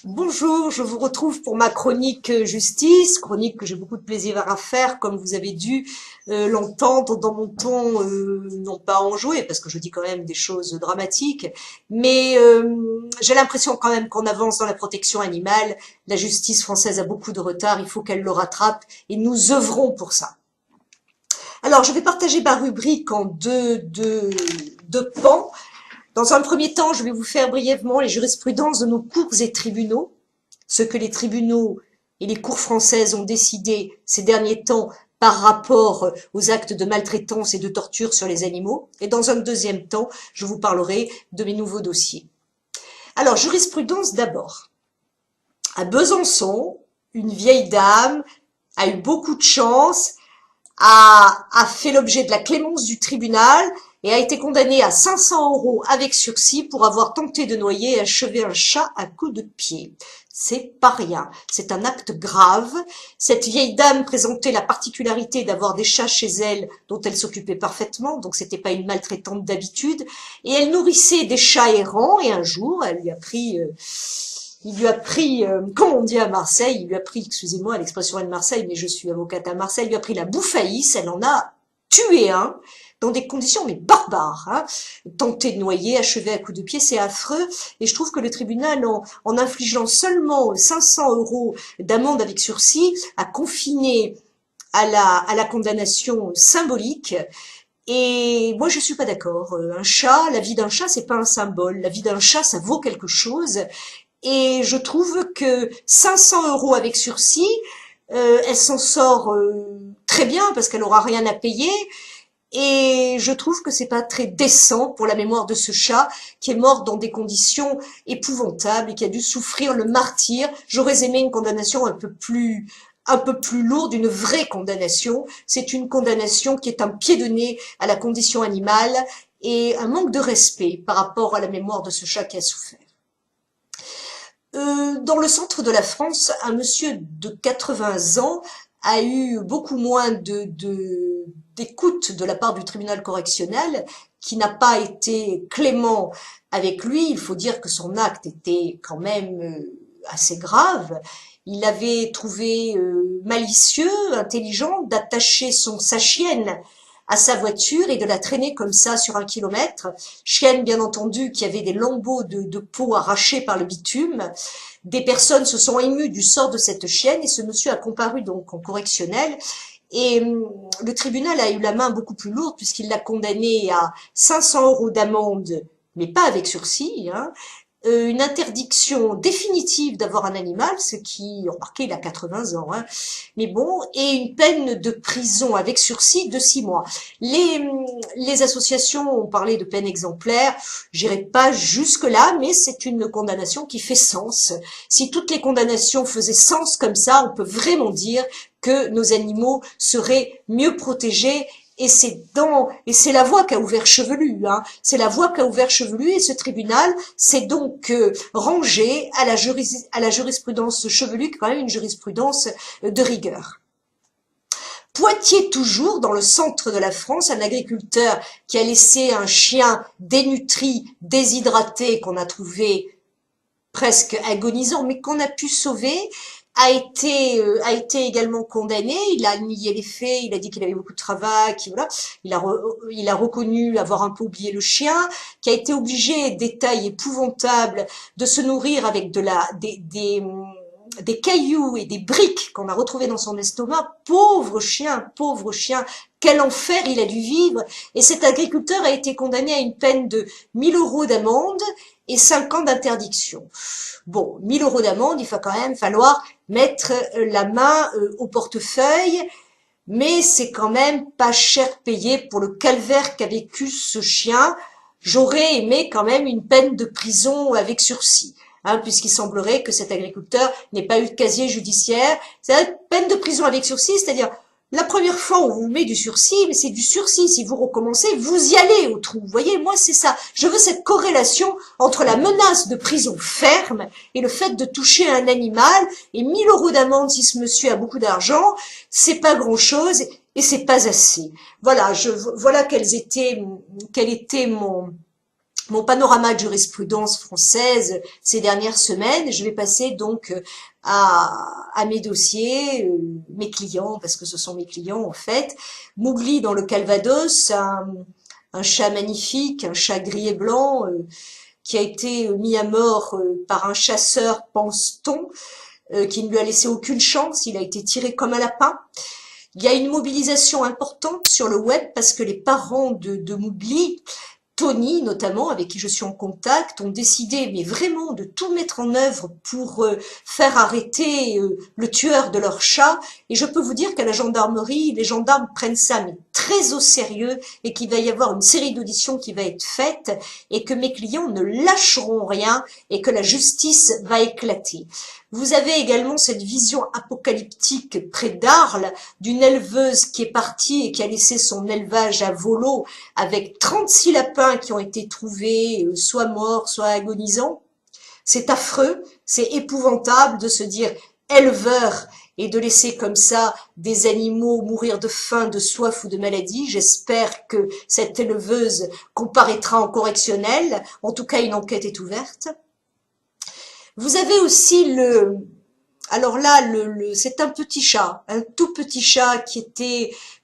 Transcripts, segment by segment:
Bonjour, je vous retrouve pour ma chronique justice, chronique que j'ai beaucoup de plaisir à faire, comme vous avez dû l'entendre dans mon ton, non pas enjoué, parce que je dis quand même des choses dramatiques, mais j'ai l'impression quand même qu'on avance dans la protection animale. La justice française a beaucoup de retard, il faut qu'elle le rattrape, et nous œuvrons pour ça. Alors, je vais partager ma rubrique en deux pans. Dans un premier temps, je vais vous faire brièvement les jurisprudences de nos cours et tribunaux, ce que les tribunaux et les cours françaises ont décidé ces derniers temps par rapport aux actes de maltraitance et de torture sur les animaux. Et dans un deuxième temps, je vous parlerai de mes nouveaux dossiers. Alors, jurisprudence d'abord. À Besançon, une vieille dame a eu beaucoup de chance, a fait l'objet de la clémence du tribunal et a été condamnée à 500 € avec sursis pour avoir tenté de noyer et achever un chat à coups de pied. C'est pas rien, c'est un acte grave. Cette vieille dame présentait la particularité d'avoir des chats chez elle dont elle s'occupait parfaitement, donc c'était pas une maltraitante d'habitude, et elle nourrissait des chats errants, et un jour, il lui a pris, comme on dit à Marseille, il lui a pris, excusez-moi l'expression est de Marseille, mais je suis avocate à Marseille, il lui a pris la bouffaïs, elle en a tué un, dans des conditions mais barbares, hein. Tenter de noyer, achever à coups de pied, c'est affreux, et je trouve que le tribunal, en infligeant seulement 500 € d'amende avec sursis, a confiné à la condamnation symbolique. Et moi, je suis pas d'accord. Un chat, la vie d'un chat, c'est pas un symbole. La vie d'un chat, ça vaut quelque chose. Et je trouve que 500 € avec sursis, elle s'en sort très bien parce qu'elle aura rien à payer. Et je trouve que c'est pas très décent pour la mémoire de ce chat qui est mort dans des conditions épouvantables et qui a dû souffrir le martyre. J'aurais aimé une condamnation un peu plus lourde, une vraie condamnation. C'est une condamnation qui est un pied de nez à la condition animale et un manque de respect par rapport à la mémoire de ce chat qui a souffert. Dans le centre de la France, un monsieur de 80 ans a eu beaucoup moins d'écoute de la part du tribunal correctionnel, qui n'a pas été clément avec lui. Il faut dire que son acte était quand même assez grave. Il avait trouvé malicieux, intelligent, d'attacher sa chienne à sa voiture et de la traîner comme ça sur 1 kilomètre. Chienne, bien entendu, qui avait des lambeaux de peau arrachés par le bitume. Des personnes se sont émues du sort de cette chienne et ce monsieur a comparu donc en correctionnel. Et le tribunal a eu la main beaucoup plus lourde puisqu'il l'a condamné à 500 € d'amende, mais pas avec sursis, hein, une interdiction définitive d'avoir un animal, ce qui, remarquez, il a 80 ans, hein, mais bon, et une peine de prison avec sursis de 6 mois. Les associations ont parlé de peine exemplaire, j'irai pas jusque-là, mais c'est une condamnation qui fait sens. Si toutes les condamnations faisaient sens comme ça, on peut vraiment dire que nos animaux seraient mieux protégés. Et c'est la voie qu'a ouvert Chevelu, hein. C'est la voie qu'a ouvert Chevelu et ce tribunal s'est donc rangé à la jurisprudence Chevelu, qui est quand même une jurisprudence de rigueur. Poitiers toujours, dans le centre de la France, un agriculteur qui a laissé un chien dénutri, déshydraté, qu'on a trouvé presque agonisant, mais qu'on a pu sauver, a été également condamné. Il a nié les faits, il a dit qu'il avait beaucoup de travail, voilà. Il a reconnu avoir un peu oublié le chien, qui a été obligé, détail épouvantable, de se nourrir avec des cailloux et des briques qu'on a retrouvés dans son estomac. Pauvre chien, quel enfer il a dû vivre. Et cet agriculteur a été condamné à une peine de 1000 € d'amende et 5 ans d'interdiction. Bon, 1000 € d'amende, il va quand même falloir mettre la main au portefeuille, mais c'est quand même pas cher payé pour le calvaire qu'a vécu ce chien. J'aurais aimé quand même une peine de prison avec sursis, hein, puisqu'il semblerait que cet agriculteur n'ait pas eu de casier judiciaire. C'est une peine de prison avec sursis, c'est-à-dire la première fois, on vous met du sursis, mais c'est du sursis. Si vous recommencez, vous y allez au trou. Vous voyez, moi, c'est ça. Je veux cette corrélation entre la menace de prison ferme et le fait de toucher un animal. Et 1000 € d'amende, si ce monsieur a beaucoup d'argent, c'est pas grand-chose et c'est pas assez. Voilà, voilà quel était mon panorama de jurisprudence française ces dernières semaines. Je vais passer donc à mes dossiers, mes clients, parce que ce sont mes clients en fait. Mowgli dans le Calvados, un chat magnifique, un chat gris et blanc, qui a été mis à mort par un chasseur, pense-t-on, qui ne lui a laissé aucune chance. Il a été tiré comme un lapin. Il y a une mobilisation importante sur le web parce que les parents de Mowgli, Tony notamment, avec qui je suis en contact, ont décidé, mais vraiment, de tout mettre en œuvre pour faire arrêter le tueur de leur chat. Et je peux vous dire qu'à la gendarmerie, les gendarmes prennent ça mais très au sérieux et qu'il va y avoir une série d'auditions qui va être faite et que mes clients ne lâcheront rien et que la justice va éclater. Vous avez également cette vision apocalyptique près d'Arles d'une éleveuse qui est partie et qui a laissé son élevage à volo avec 36 lapins qui ont été trouvés soit morts, soit agonisants. C'est affreux, c'est épouvantable de se dire éleveur et de laisser comme ça des animaux mourir de faim, de soif ou de maladie. J'espère que cette éleveuse comparaîtra en correctionnel. En tout cas, une enquête est ouverte. Vous avez aussi alors là, c'est un petit chat, un tout petit chat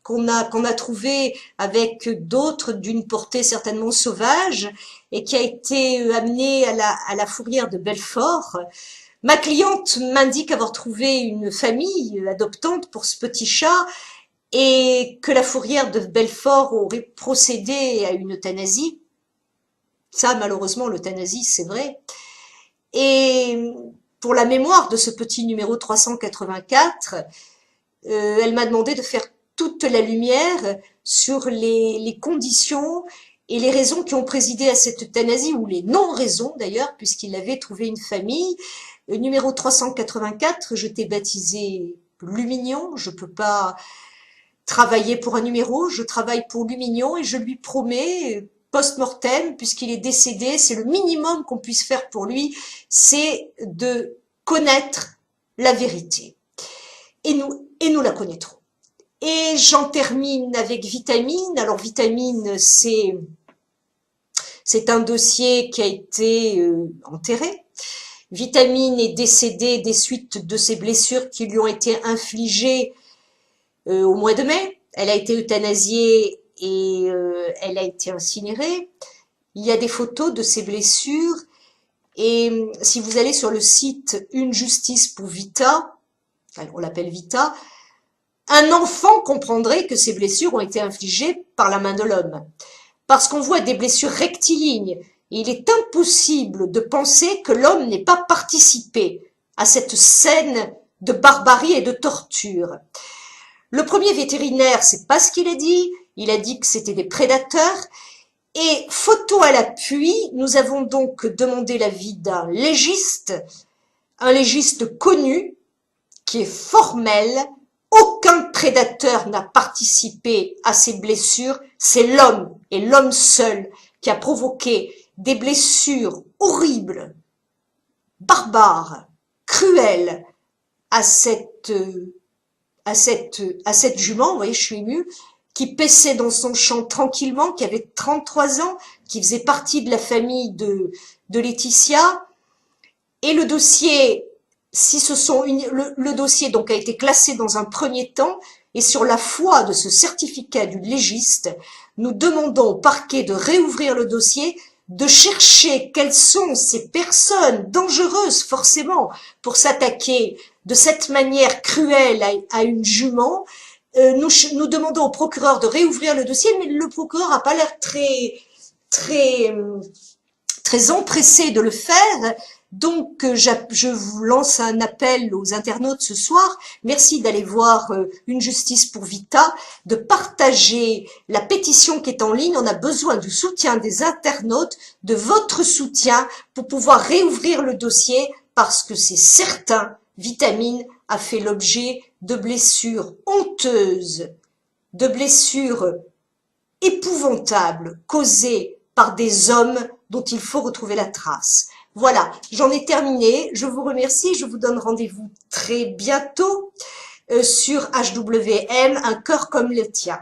qu'on a trouvé avec d'autres d'une portée certainement sauvage et qui a été amené à la fourrière de Belfort. Ma cliente m'indique avoir trouvé une famille adoptante pour ce petit chat et que la fourrière de Belfort aurait procédé à une euthanasie. Ça, malheureusement, l'euthanasie, c'est vrai. Et pour la mémoire de ce petit numéro 384, elle m'a demandé de faire toute la lumière sur les conditions et les raisons qui ont présidé à cette euthanasie, ou les non-raisons d'ailleurs, puisqu'il avait trouvé une famille. Le numéro 384, je t'ai baptisé Lumignon. Je peux pas travailler pour un numéro, je travaille pour Lumignon et je lui promets post-mortem, puisqu'il est décédé, c'est le minimum qu'on puisse faire pour lui, c'est de connaître la vérité. Et nous la connaîtrons. Et j'en termine avec Vitamine. Alors Vitamine, c'est un dossier qui a été enterré. Vitamine est décédée des suites de ses blessures qui lui ont été infligées au mois de mai. Elle a été euthanasiée et elle a été incinérée. Il y a des photos de ses blessures et si vous allez sur le site Une justice pour Vita, on l'appelle Vita, un enfant comprendrait que ces blessures ont été infligées par la main de l'homme. Parce qu'on voit des blessures rectilignes et il est impossible de penser que l'homme n'ait pas participé à cette scène de barbarie et de torture. Le premier vétérinaire, c'est pas ce qu'il a dit. Il a dit que c'était des prédateurs. Et photo à l'appui, nous avons donc demandé l'avis d'un légiste, un légiste connu, qui est formel. Aucun prédateur n'a participé à ces blessures. C'est l'homme, et l'homme seul, qui a provoqué des blessures horribles, barbares, cruelles à cette jument, vous voyez, je suis émue, qui paissait dans son champ tranquillement, qui avait 33 ans, qui faisait partie de la famille de Laetitia. Et le dossier, le dossier donc a été classé dans un premier temps, et sur la foi de ce certificat du légiste, nous demandons au parquet de réouvrir le dossier, de chercher quelles sont ces personnes dangereuses forcément pour s'attaquer de cette manière cruelle à une jument. Nous demandons au procureur de réouvrir le dossier, mais le procureur n'a pas l'air très empressé de le faire. Donc, je vous lance un appel aux internautes ce soir. Merci d'aller voir Une justice pour Vita, de partager la pétition qui est en ligne. On a besoin du soutien des internautes, de votre soutien pour pouvoir réouvrir le dossier parce que c'est certain, Vitamine a fait l'objet de blessures honteuses, de blessures épouvantables causées par des hommes dont il faut retrouver la trace. Voilà, j'en ai terminé. Je vous remercie. Je vous donne rendez-vous très bientôt sur HWM, un cœur comme le tien.